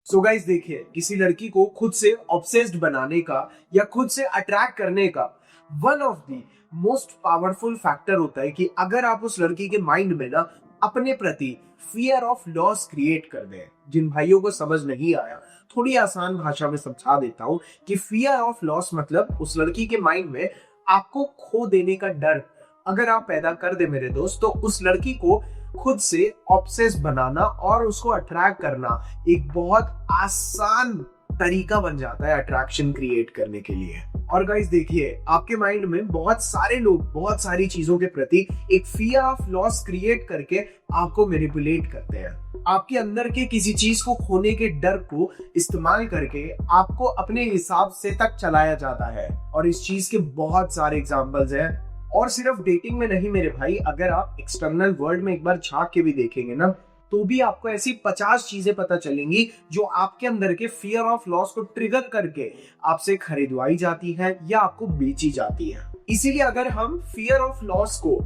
So guys देखिए, किसी लड़की को खुद से ऑब्सेस्ड बनाने का या खुद से अट्रैक्ट करने का one of the most powerful factor होता है कि अगर आप उस लड़की के माइंड में ना अपने प्रति फियर ऑफ लॉस क्रिएट कर दें। जिन भाइयों को समझ नहीं आया, थोड़ी आसान भाषा में समझा देता हूं कि फियर ऑफ लॉस मतलब उस लड़की के माइंड में आपको खो देने का डर अगर आप पैदा कर दे मेरे दोस्त, तो उस लड़की को खुद से ऑब्सेस बनाना और उसको अट्रैक्ट करना एक बहुत आसान तरीका बन जाता है अट्रैक्शन क्रिएट करने के लिए। और गाइस देखिए, आपके माइंड में बहुत सारे लोग बहुत सारी चीजों के प्रति एक फियर ऑफ लॉस क्रिएट करके आपको मैनिपुलेट करते हैं। आपके अंदर के किसी चीज को खोने के डर को इस्तेमाल करके आपको अपने हिसाब से तक चलाया जाता है। और इस चीज के बहुत सारे एग्जांपल्स हैं। और सिर्फ डेटिंग में नहीं मेरे भाई, अगर आप एक्सटर्नल वर्ल्ड में एक बार झांक के भी देखेंगे ना, तो भी आपको ऐसी 50 चीजें पता चलेंगी जो आपके अंदर के फियर ऑफ लॉस को ट्रिगर करके आपसे खरीदवाई जाती है या आपको बेची जाती है। इसीलिए अगर हम फियर ऑफ लॉस को,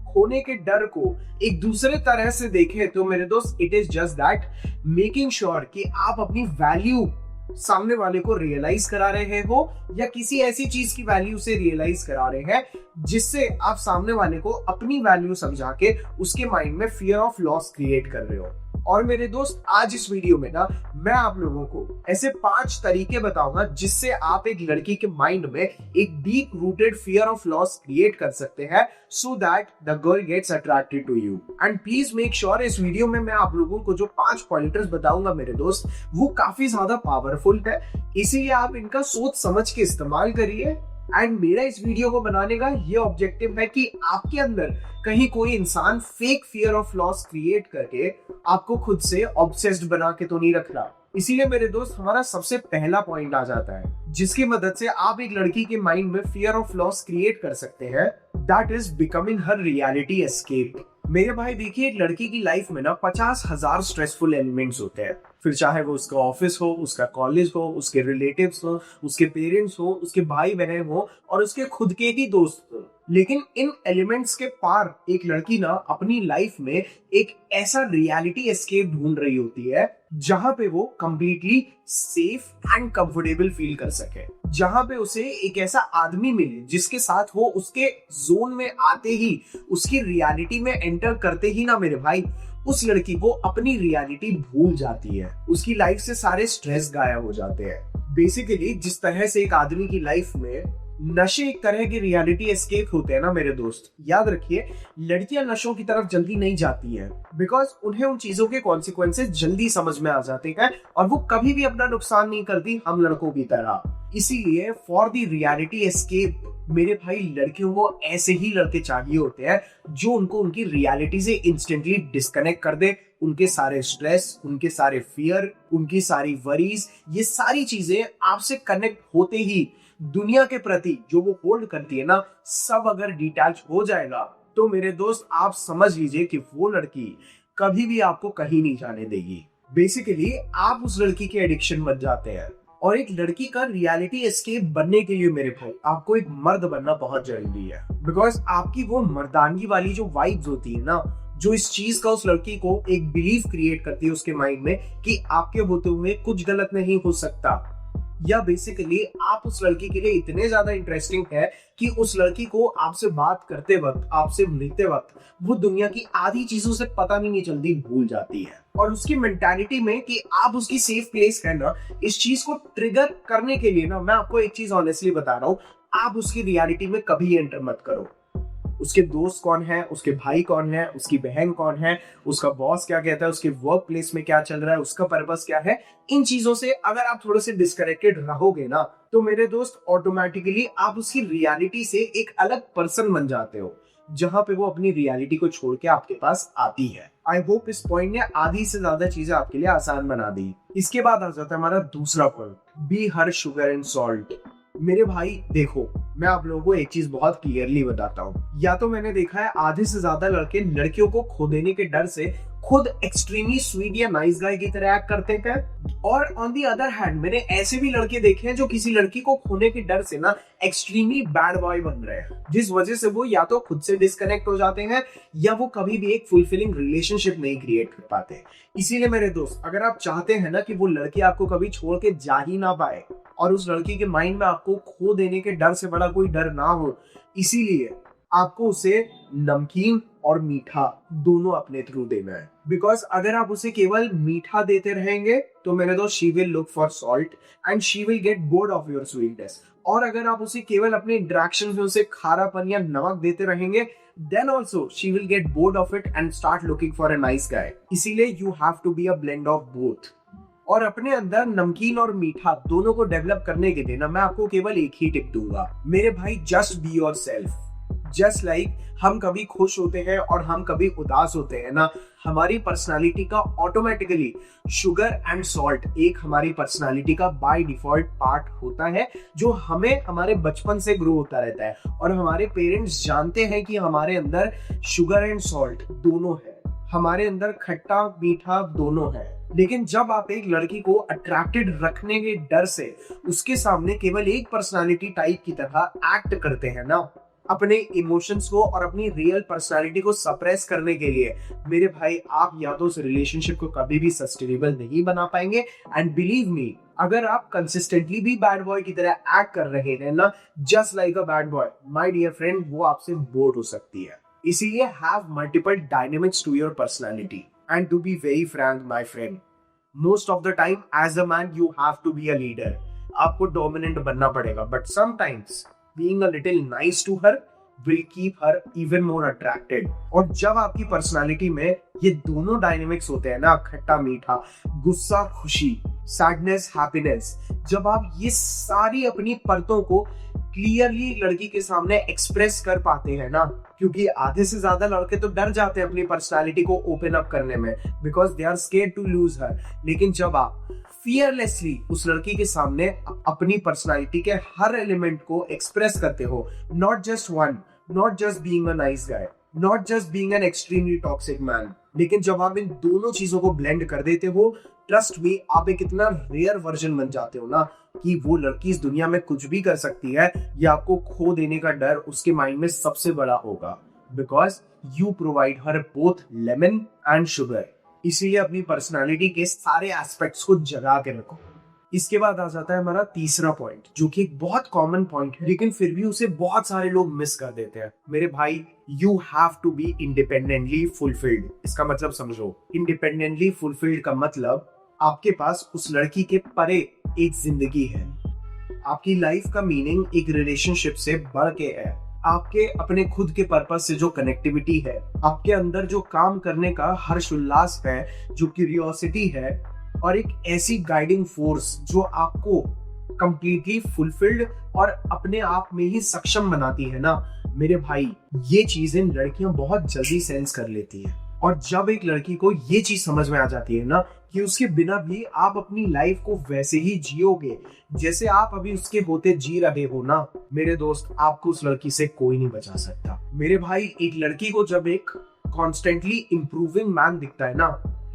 खोने के डर को एक दूसरे तरह से देखें तो मेरे दोस्त, it is just that making sure कि आप अपनी वैल्यू सामने वाले को रियलाइज करा रहे हो या किसी ऐसी चीज की वैल्यू से रियलाइज करा रहे हैं जिससे आप सामने वाले को अपनी वैल्यू समझा के उसके माइंड में फियर ऑफ लॉस क्रिएट कर रहे हो। और मेरे दोस्त, आज इस वीडियो में ना मैं आप लोगों को ऐसे 5 तरीके बताऊंगा जिससे आप एक लड़की के माइंड में एक deep rooted fear of loss create कर सकते हैं, so that the girl gets attracted to you. And please make sure इस वीडियो में मैं आप लोगों को जो 5 पॉइंटर्स बताऊंगा मेरे दोस्त, वो काफी ज्यादा पावरफुल है, इसीलिए आप इनका सोच समझ के इस्तेमाल करिए। एंड मेरा इस वीडियो को बनाने का ये ऑब्जेक्टिव है कि आपके अंदर कहीं कोई इंसान fake fear of loss create करके आपको खुद से ऑब्सेस्ड बना के तो नहीं रख रहा। इसीलिए मेरे दोस्त, हमारा सबसे पहला पॉइंट आ जाता है जिसकी मदद से आप एक लड़की के माइंड में फियर ऑफ लॉस क्रिएट कर सकते हैं। That is becoming her reality escape. मेरे भाई देखिए, एक लड़की की लाइफ में ना 50,000 स्ट्रेसफुल एलिमेंट्स होते हैं, फिर चाहे वो उसका ऑफिस हो, उसका कॉलेज हो, उसके रिलेटिव्स हो, उसके पेरेंट्स हो, उसके भाई बहन हो और उसके खुद के ही दोस्त हो। लेकिन इन एलिमेंट्स के पार एक लड़की ना अपनी लाइफ में एक ऐसा रियलिटी एस्केप ढूंढ रही होती है जहां पे वो completely safe and comfortable feel कर सके, जहां पे उसे एक ऐसा आदमी मिले जिसके साथ वो उसके जोन में आते ही, उसकी रियलिटी में एंटर करते ही ना मेरे भाई, उस लड़की को अपनी रियलिटी भूल जाती है, उसकी लाइफ से सारे स्ट्रेस गायब हो जाते हैं। बेसिकली जिस तरह से एक आदमी की लाइफ में नशे एक तरह के रियलिटी एस्केप होते हैं ना मेरे दोस्त, याद रखिए लड़कियां नशों की तरफ जल्दी नहीं जाती हैं बिकॉज उन्हें उन चीजों के कॉन्सिक्वेंसेस जल्दी समझ में आ जाते हैं और वो कभी भी अपना नुकसान नहीं करती हम लड़कों की तरह। इसीलिए फॉर द रियलिटी एस्केप मेरे भाई, लड़कियों को ऐसे ही लड़के चाहिए होते हैं जो उनको उनकी रियलिटी से इंस्टेंटली डिस्कनेक्ट कर दे। उनके सारे स्ट्रेस, उनके सारे फियर, उनकी सारी वरीज, ये सारी चीजें आपसे कनेक्ट होते ही दुनिया के प्रति जो वो होल्ड करती है ना, सब अगर डिटैच हो जाएगा तो मेरे दोस्त आप समझ लीजिए कि वो लड़की कभी भी आपको कहीं नहीं जाने देगी। बेसिकली आप उस लड़की के एडिक्शन बन जाते हैं। और एक लड़की का रियलिटी एस्केप बनने के लिए मेरे भाई आपको एक मर्द बनना बहुत जरूरी है, बिकॉज आपकी वो मर्दानगी वाली जो वाइब्स होती है ना, जो इस चीज का उस लड़की को एक बिलीफ क्रिएट करती है उसके माइंड में कि आपके होते हुए कुछ गलत नहीं हो सकता, या बेसिकली आप उस लड़की के लिए इतने ज्यादा इंटरेस्टिंग है कि उस लड़की को आपसे बात करते वक्त, आपसे मिलते वक्त वो दुनिया की आधी चीजों से पता नहीं चलती, भूल जाती है। और उसकी मेंटालिटी में कि आप उसकी सेफ प्लेस है ना, इस चीज को ट्रिगर करने के लिए ना मैं आपको एक चीज ऑनेस्टली बता रहा हूँ, आप उसकी रियलिटी में कभी एंटर मत करो। उसके दोस्त कौन है, उसके भाई कौन है, उसकी बहन कौन है, उसका बॉस क्या कहता है, उसके वर्क प्लेस में क्या चल रहा है, उसका पर्पस क्या है, इन चीजों से अगर आप थोड़े से डिस्कनेक्टेड रहोगे ना तो मेरे दोस्त ऑटोमेटिकली आप उसकी रियलिटी से एक अलग पर्सन बन जाते हो, जहां पे वो अपनी रियलिटी को छोड़ के आपके पास आती है। आई होप इस पॉइंट ने आधी से ज्यादा चीजें आपके लिए आसान बना दी। इसके बाद आ जाता है हमारा दूसरा point, be her sugar and salt. मेरे भाई देखो, मैं आप लोगों को एक चीज बहुत क्लियरली बताता हूँ, या तो मैंने देखा है आधे से ज्यादा लड़के लड़कियों को खो देने के डर से खुद एक्सट्रीमली स्वीट या नाइस गाय की तरह एक्ट करते हैं, और ऑन दी अदर हैंड मैंने ऐसे भी लड़के देखे हैं जो किसी लड़की को खोने के डर से ना एक्सट्रीमली बैड बॉय बन रहे हैं, जिस वजह से वो या तो खुद से डिस्कनेक्ट हो जाते हैं या वो कभी भी एक फुलफिलिंग रिलेशनशिप नहीं क्रिएट कर पाते। इसीलिए मेरे दोस्त, अगर आप चाहते हैं ना कि वो लड़की आपको कभी छोड़ के जा ही ना पाए और उस लड़की के माइंड में आपको खो देने के डर से बड़ा कोई डर ना हो, इसीलिए आपको उसे नमकीन और मीठा दोनों अपने थ्रू देना है। बिकॉज अगर आप उसे केवल मीठा देते रहेंगे तो मेरे दोस्त she will look for salt and she will get bored of your sweetness. और अगर आप उसे केवल अपने इंटरेक्शन में उसे खारापन या नमक देते रहेंगे, then also she will get bored of it and start looking for a nice guy. इसीलिए you have to be a blend of both. और अपने अंदर नमकीन और मीठा दोनों को डेवलप करने के लिए ना मैं आपको केवल एक ही टिप दूंगा मेरे भाई, just be your self. Just like हम कभी खुश होते हैं और हम कभी उदास होते हैं ना, हमारी पर्सनालिटी का ऑटोमेटिकली शुगर एंड सॉल्ट एक हमारी पर्सनालिटी का बाय डिफॉल्ट पार्ट होता है जो हमें हमारे बचपन से ग्रो होता रहता है। और हमारे पेरेंट्स जानते हैं कि हमारे अंदर शुगर एंड सॉल्ट दोनों है, हमारे अंदर खट्टा मीठा दोनों है। लेकिन जब आप एक लड़की को अट्रैक्टेड रखने के डर से उसके सामने केवल एक पर्सनालिटी टाइप की तरह एक्ट करते हैं ना, अपने इमोशंस को और अपनी रियल पर्सनालिटी को सप्रेस करने के लिए, मेरे भाई आप या तो उस रिलेशनशिप को कभी भी सस्टेनेबल नहीं बना पाएंगे। एंड बिलीव मी, अगर आप कंसिस्टेंटली भी बैड बॉय की तरह एक्ट कर रहे हैं ना, just like a bad boy, my dear friend, वो आपसे बोर हो सकती है। इसीलिए have multiple dynamics to your personality. And to be very frank my friend, most of the time as a man you have to be a leader. आपको dominant बनना पड़ेगा, but sometimes being a little nice to her will keep her even more attracted। और जब आपकी personality में ये दोनों dynamics होते हैं ना, खट्टा मीठा, गुस्सा खुशी, सैडनेस हैप्पीनेस, जब आप ये सारी अपनी परतों को क्लियरली लड़की के सामने एक्सप्रेस कर पाते हैं ना, क्योंकि आधे से ज्यादा लड़के तो डर जाते हैं अपनी पर्सनालिटी को ओपन अप करने में because they are scared to lose her. लेकिन जब आप फियरलेसली उस लड़की के सामने अपनी पर्सनालिटी के हर एलिमेंट को एक्सप्रेस करते हो, not just one, not just being a nice guy, not just being an extremely toxic man, लेकिन जब आप इन दोनों चीजों को ब्लेंड कर देते हो, ट्रस्ट मी, आप एक इतना रेयर वर्जन बन जाते हो ना कि वो लड़की इस दुनिया में कुछ भी कर सकती है, या आपको खो देने का डर उसके माइंड में सबसे बड़ा होगा because you provide her both lemon and sugar. इसीलिए अपनी पर्सनालिटी के सारे एस्पेक्ट्स को जगा के रखो। इसके बाद आ जाता है हमारा तीसरा पॉइंट, जो कि एक बहुत कॉमन पॉइंट है लेकिन फिर भी उसे बहुत सारे लोग मिस कर देते हैं। मेरे भाई, you have to be independently fulfilled. इसका मतलब समझो, इंडिपेंडेंटली फुलफिल्ड का मतलब आपके पास उस लड़की के परे एक जिंदगी है। आपकी लाइफ का मीनिंग एक रिलेशनशिप से बढ़ के है। आपके अपने खुद के पर्पस से जो कनेक्टिविटी है, आपके अंदर जो काम करने का हर्ष उल्लास है, जो क्यूरियोसिटी है, और एक ऐसी गाइडिंग फोर्स जो आपको कंप्लीटली फुलफिल्ड और अपने आप में ही सक्षम बनाती है ना, मेरे भाई, ये चीजें लड़कियां बहुत जल्दी सेंस कर लेती हैं। और जब एक लड़की को ये चीज समझ में आ जाती है ना कि उसके बिना भी आप अपनी लाइफ को वैसे ही जियोगे जैसे आप अभी उसके होते जी रहे हो ना, मेरे दोस्त, आपको उस लड़की से कोई नहीं बचा सकता। मेरे भाई, एक लड़की को जब एक कॉन्स्टेंटली इंप्रूविंग मैन दिखता है ना,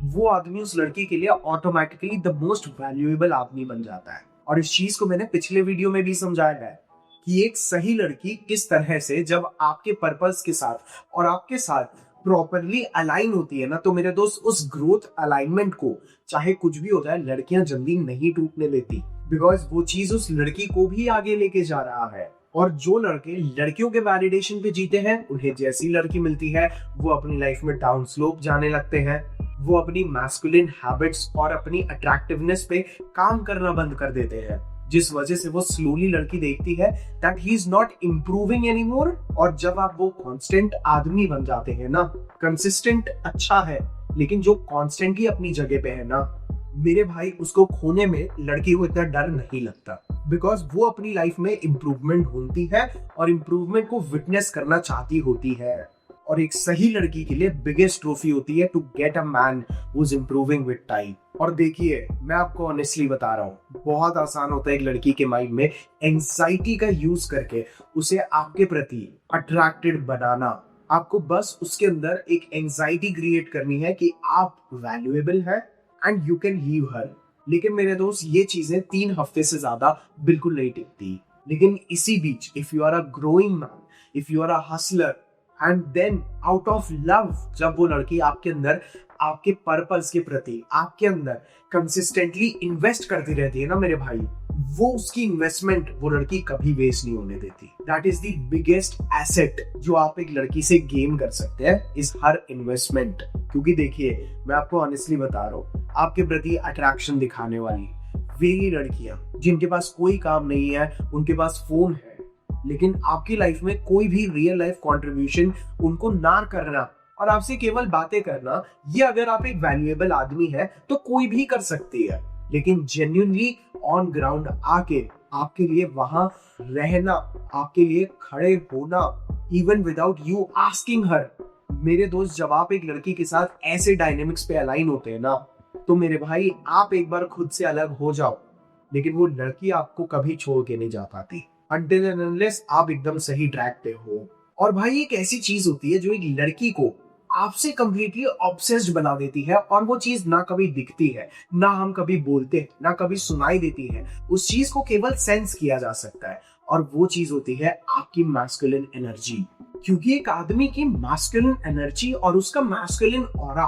वो आदमी उस लड़की के लिए ऑटोमेटिकली द मोस्ट वैल्यूएबल आदमी बन जाता है। और इस चीज को मैंने पिछले वीडियो में भी समझाया है कि एक सही लड़की किस तरह से जब आपके पर्पस के साथ और आपके साथ प्रॉपरली अलाइन होती है ना, तो मेरे दोस्त, उस ग्रोथ अलाइनमेंट को चाहे कुछ भी हो जाए, लड़कियां जल्दी नहीं टूटने देती बिकॉज वो चीज उस लड़की को भी आगे लेके जा रहा है। और जो लड़के लड़कियों के वैलिडेशन पे जीते हैं, उन्हें जैसी लड़की मिलती है वो अपनी लाइफ में डाउन स्लोप जाने लगते हैं। वो अपनी मैस्कुलिन हैबिट्स और अपनी अट्रैक्टिवनेस पे काम करना बंद कर देते हैं, जिस वजह से वो स्लोली लड़की देखती है that he is not improving anymore. और जब आप वो कांस्टेंट आदमी बन जाते हैं ना, कंसिस्टेंट अच्छा है लेकिन जो कांस्टेंटली अपनी जगह पे है ना, मेरे भाई, उसको खोने में लड़की को इतना डर नहीं लगता बिकॉज वो अपनी लाइफ में इम्प्रूवमेंट ढूंढती है और इम्प्रूवमेंट को विटनेस करना चाहती होती है। और एक सही लड़की के लिए बिगेस्ट ट्रॉफी होती है to get a man who is improving with time. और देखिए, मैं आपको ऑनेस्टली बता रहा हूँ, बहुत आसान होता है एक लड़की के माइंड में एंजाइटी का यूज करके उसे आपके प्रति अट्रैक्टेड बनाना। आपको बस उसके अंदर एक एंजाइटी क्रिएट करनी है कि आप वैल्यूएबल है and you can leave her. लेकिन मेरे दोस्त ये चीजें 3 हफ्ते से ज्यादा बिल्कुल नहीं टिकती। लेकिन इसी बीच if you are a growing man, if you are a hustler, and then out of love जब वो लड़की आपके अंदर आपके पर्पस के प्रति आपके अंदर कंसिस्टेंटली इन्वेस्ट करती रहती है ना मेरे भाई, वो उसकी इन्वेस्टमेंट वो लड़की कभी वेस्ट नहीं होने देती। That is the biggest asset जो आप एक लड़की से गेन कर सकते हैं, इज हर इन्वेस्टमेंट। क्योंकि देखिए मैं आपको ऑनेस्टली बता रहा हूँ, आपके प्रति अट्रैक्शन दिखाने वाली वही लड़कियां जिनके पास कोई काम नहीं है, उनके पास फोन है, लेकिन आपकी लाइफ में कोई भी रियल लाइफ कंट्रीब्यूशन उनको ना करना और आपसे केवल बातें करना, ये अगर आप एक वैल्यूएबल आदमी है तो कोई भी कर सकती है। लेकिन जेन्युइनली ऑन ग्राउंड आके आपके लिए वहां रहना, आपके लिए खड़े होना, इवन विदाउट यू आस्किंग हर। मेरे दोस्त, जब आप एक लड़की के साथ ऐसे डायनेमिक्स पे अलाइन होते हैं ना, तो मेरे भाई आप एक बार खुद से अलग हो जाओ, लेकिन वो लड़की आपको कभी छोड़ के नहीं जा पाती until and unless आप एकदम सही ट्रैक पे हो। और भाई एक ऐसी चीज होती है जो एक लड़की को आपसे कंप्लीटली ऑब्सेस्ड बना देती है, और वो चीज ना कभी दिखती है, ना हम कभी बोलते हैं, ना कभी सुनाई देती है, उस चीज को केवल सेंस किया जा सकता है, और वो चीज होती है आपकी मैस्कुलिन एनर्जी। क्योंकि एक आदमी की मैस्कुलिन एनर्जी और उसका मैस्कुलिन ऑरा,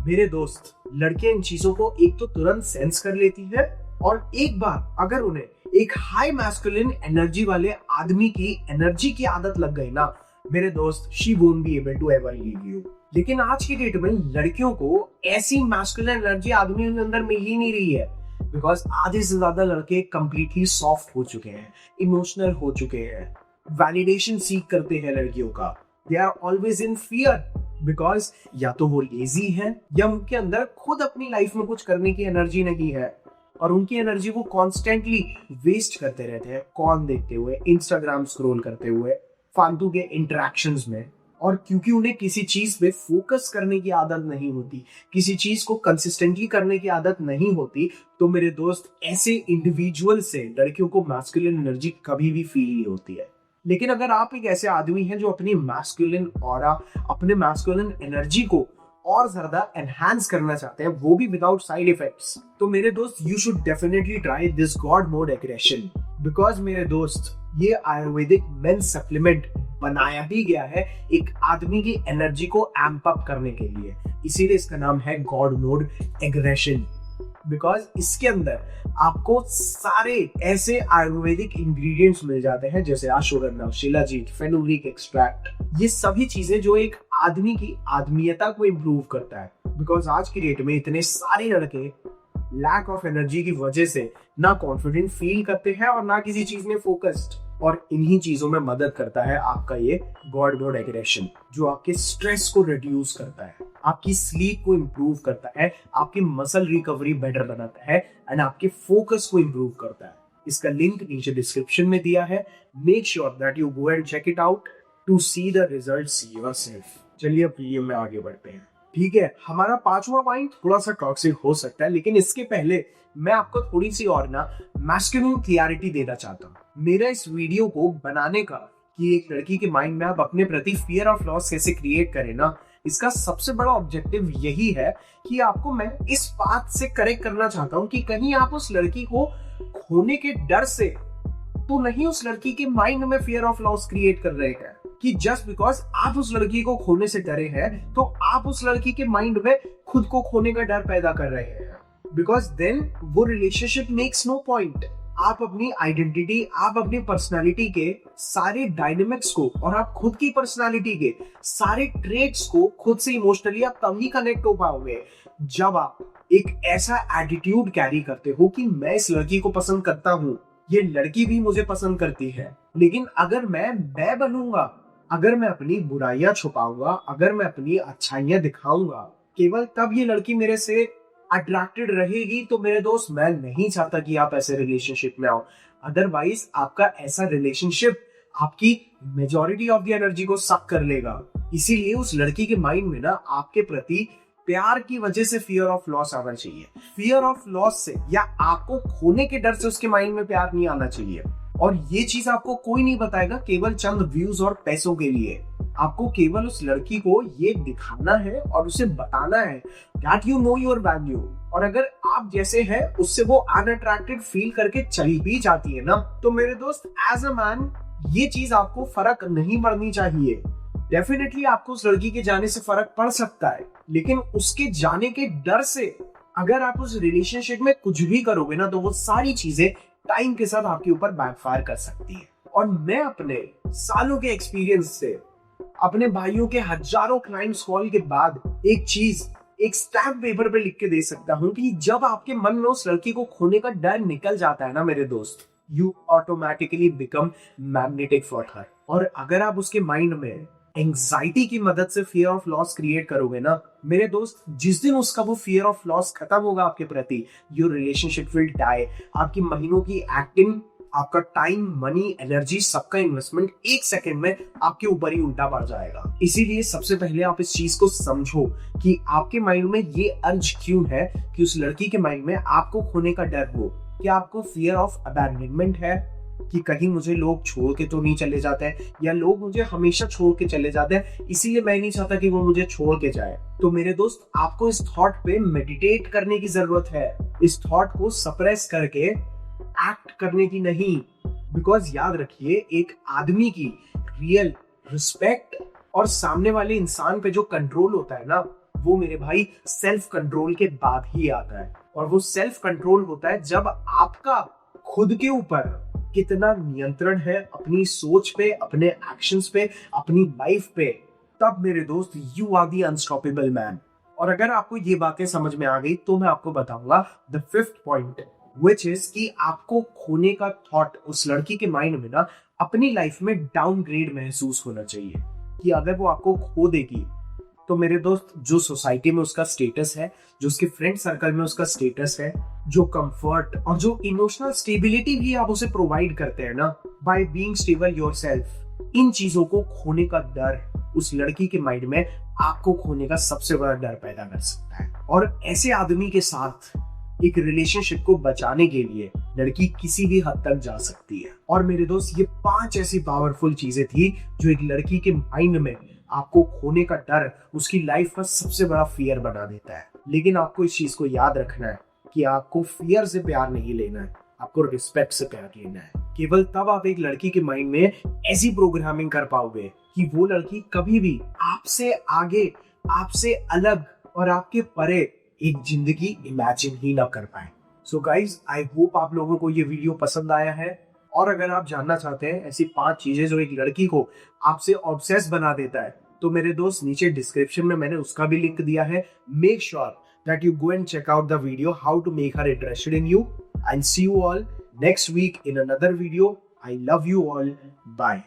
मेरे दोस्त, लड़कियां इन चीजों को एक तो तुरंत सेंस कर लेती है, और एक बार अगर उन्हें एक हाई मैस्कुलिन एनर्जी वाले आदमी की एनर्जी की आदत लग गई ना मेरे दोस्त, she won't be able to ever leave you. लेकिन आज की डेट में लड़कियों को ऐसी मैस्कुलिन एनर्जी आदमियों के अंदर मिल ही नहीं रही है, बिकॉज आधे से ज्यादा लड़के कंप्लीटली सॉफ्ट हो चुके हैं, इमोशनल हो चुके हैं, वैलिडेशन सीख करते हैं लड़कियों का। They are always in fear, because या तो वो लेजी है या उनके अंदर खुद अपनी लाइफ में कुछ करने की एनर्जी नहीं है, और उनकी एनर्जी वो कॉन्स्टेंटली वेस्ट करते रहते हैं, कॉल देखते हुए, इंस्टाग्राम स्क्रॉल करते हुए, फालतू के इंटरेक्शंस में। और क्योंकि उन्हें किसी चीज पे फोकस करने की आदत नहीं होती, किसी चीज को कंसिस्टेंटली करने की आदत नहीं होती, तो मेरे दोस्त ऐसे इंडिविजुअल से लड़कियों को मैस्कुलिन एनर्जी कभी भी फील नहीं होती है। लेकिन अगर आप एक ऐसे आदमी हैं जो अपनी मैस्कुलिन ऑरा, अपने मैस्कुलिन एनर्जी को और ज्यादा एनहांस करना चाहते हैं, वो भी विदाउट साइड इफेक्ट्स, तो मेरे दोस्त you should definitely try this God mode aggression. Because मेरे दोस्त, ये आयुर्वेदिक मेन सप्लीमेंट बनाया ही गया है एक आदमी की एनर्जी को एम्प अप करने के लिए, इसीलिए इसका नाम है गॉड मोड एग्रेशन। बिकॉज इसके अंदर आपको सारे ऐसे आयुर्वेदिक इंग्रेडिएंट्स मिल जाते हैं, जैसे अश्वगंधा, शिलाजीत, फेनुग्रीक एक्सट्रैक्ट, ये सभी चीजें जो एक आदमी की आदमीयता को इम्प्रूव करता है। बिकॉज आज की डेट में इतने सारे लड़के लैक ऑफ एनर्जी की वजह से ना कॉन्फिडेंट फील करते हैं और ना किसी चीज में फोकस्ड, और इन्हीं चीजों में मदद करता है आपका ये गॉड मोड एग्रेशन, जो आपके स्ट्रेस को रिड्यूस करता है, आपकी स्लीप को इम्प्रूव करता है, आपकी मसल रिकवरी बेटर बनाता है, एंड आपके फोकस को इम्प्रूव करता है। इसका लिंक नीचे डिस्क्रिप्शन में दिया है। Make sure that you go and check it out to see the results yourself. चलिए अब वीडियो में आगे बढ़ते हैं। ठीक है, हमारा 5वां पॉइंट थोड़ा सा टॉक्सिक हो सकता है, लेकिन इसके पहले मैं आपको थोड़ी सी और ना मैस्कुलिन क्लैरिटी देना चाहता हूँ। मेरा इस वीडियो को बनाने का कि एक लड़की के माइंड में आप अपने प्रति फियर ऑफ लॉस कैसे क्रिएट करें ना, इसका सबसे बड़ा ऑब्जेक्टिव यही है कि आपको मैं इस बात से करेक्ट करना चाहता हूँ कि कहीं आप उस लड़की को खोने के डर से तो नहीं उस लड़की के माइंड में फियर ऑफ लॉस क्रिएट कर रहे हैं, कि जस्ट बिकॉज आप उस लड़की को खोने से डरे हैं तो आप उस लड़की के माइंड में खुद को खोने का डर पैदा कर रहे हैं। बिकॉज देन वो रिलेशनशिप मेक्स नो पॉइंट। आप अपनी आइडेंटिटी, आप अपनी पर्सनालिटी के सारे डायनेमिक्स को और आप खुद की पर्सनालिटी के सारे ट्रेट्स को खुद से इमोशनली आप तभी कनेक्ट हो पाओगे जब आप एक ऐसा एटीट्यूड कैरी करते हो कि मैं इस लड़की को पसंद करता हूँ, ये लड़की भी मुझे पसंद करती है। लेकिन अगर मैं बनूंगा, अगर मैं अपनी बुराइयां छुपाऊंगा, अगर मैं अपनी अच्छाइयां दिखाऊंगा, केवल तब ये लड़की मेरे से अट्रैक्टेड रहेगी। तो मेरे दोस्त, मैं नहीं चाहता कि आप ऐसे रिलेशनशिप में आओ, अदरवाइज आपका ऐसा रिलेशनशिप आपकी मेजॉरिटी ऑफ द एनर्जी को सक कर लेगा। इसीलिए उस लड़की के माइंड में ना आपके प्रति प्यार की वजह से फियर ऑफ लॉस आना चाहिए, फियर ऑफ लॉस से या आपको खोने के डर से उसके माइंड में प्यार नहीं आना चाहिए। और ये चीज आपको कोई नहीं बताएगा केवल चंद व्यूज और पैसों के लिए। आपको केवल उस लड़की को ये दिखाना है और उसे बताना है that you know your value, और अगर आप जैसे हैं उससे वो अनअट्रैक्टेड फील करके चली भी जाती है ना, तो मेरे दोस्त एज अ मैन ये चीज आपको फर्क नहीं पड़नी चाहिए। डेफिनेटली आपको उस लड़की के जाने से फर्क पड़ सकता है, लेकिन उसके जाने के डर से अगर आप उस रिलेशनशिप में कुछ भी करोगे ना, तो वो सारी चीजें टाइम के साथ आपके ऊपर बैकफायर कर सकती है। और मैं अपने सालों के एक्सपीरियंस से, अपने भाइयों के हजारों क्लाइंट्स कॉल के बाद एक चीज एक स्टैम्प पेपर पे लिख के दे सकता हूं कि जब आपके मन में उस लड़की को खोने का डर निकल जाता है ना मेरे दोस्त, you automatically become magnetic for her. और अगर आप उसके माइंड में एंजाइटी की मदद से फियर ऑफ लॉस क्रिएट करोगे ना मेरे दोस्त, जिस दिन उसका वो फियर ऑफ लॉस खत्म होगा आपके प्रति, योर रिलेशनशिप विल डाई। आपकी महीनों की एक्टिंग, आपका टाइम, मनी, एनर्जी, सबका इन्वेस्टमेंट एक सेकंड में आपके ऊपर ही उल्टा पड़ जाएगा। इसीलिए सबसे पहले आप इस चीज को समझो कि आपके माइंड में ये अर्ज क्यों है कि उस लड़की के माइंड में आपको खोने का डर हो। क्या आपको फियर ऑफ अबैंडनमेंट है कि कहीं मुझे लोग छोड़ के तो नहीं चले जाते हैं, या लोग मुझे हमेशा छोड़ के चले जाते हैं इसीलिए मैं नहीं चाहता कि वो मुझे छोड़ के जाए। तो मेरे दोस्त आपको इस थॉट पे मेडिटेट करने की जरूरत है, इस थॉट को सप्रेस करके एक्ट करने की नहीं। बिकॉज याद रखिए, एक आदमी की रियल रिस्पेक्ट और सामने वाले इंसान पे जो कंट्रोल होता है ना, वो मेरे भाई सेल्फ कंट्रोल के बाद ही आता है। और वो सेल्फ कंट्रोल होता है जब आपका खुद के ऊपर कितना नियंत्रण है अपनी सोच पे, अपने एक्शंस पे, अपनी लाइफ पे, तब मेरे दोस्त you are the unstoppable man. और अगर आपको ये बातें समझ में आ गई तो मैं आपको बताऊंगा the fifth point, which is कि आपको खोने का थॉट उस लड़की के माइंड में ना अपनी लाइफ में डाउनग्रेड महसूस होना चाहिए कि अगर वो आपको खो देगी तो मेरे दोस्त जो सोसाइटी में उसका स्टेटस है, जो उसके फ्रेंड सर्कल में उसका स्टेटस है, जो कंफर्ट और जो इमोशनल स्टेबिलिटी भी आप उसे प्रोवाइड करते हैं ना बाय बीइंग स्टेबल योरसेल्फ, इन चीजों को खोने का डर उस लड़की के माइंड में आपको खोने का सबसे बड़ा डर पैदा कर सकता है। और ऐसे आदमी के साथ एक रिलेशनशिप को बचाने के लिए लड़की किसी भी हद तक जा सकती है। और मेरे दोस्त, ये 5 ऐसी पावरफुल चीजें थी जो एक लड़की के माइंड में आपको खोने का डर उसकी लाइफ का सबसे बड़ा फियर बना देता है। लेकिन आपको इस चीज को याद रखना है कि आपको फियर से प्यार नहीं लेना है, आपको रिस्पेक्ट से प्यार लेना है। केवल तब आप एक लड़की के माइंड में ऐसी प्रोग्रामिंग कर पाओगे कि वो लड़की कभी भी आपसे आगे, आपसे अलग और आपके परे एक जिंदगी इमेजिन ही ना कर पाए। सो गाइज, आई होप आप लोगों को ये वीडियो पसंद आया है। और अगर आप जानना चाहते हैं ऐसी 5 चीजें जो एक लड़की को आपसे ऑब्सेस बना देता है, तो मेरे दोस्त नीचे डिस्क्रिप्शन में मैंने उसका भी लिंक दिया है। Make sure that you go and check out the video how to make her interested in you. And see you all next week in another video. I love you all. Bye.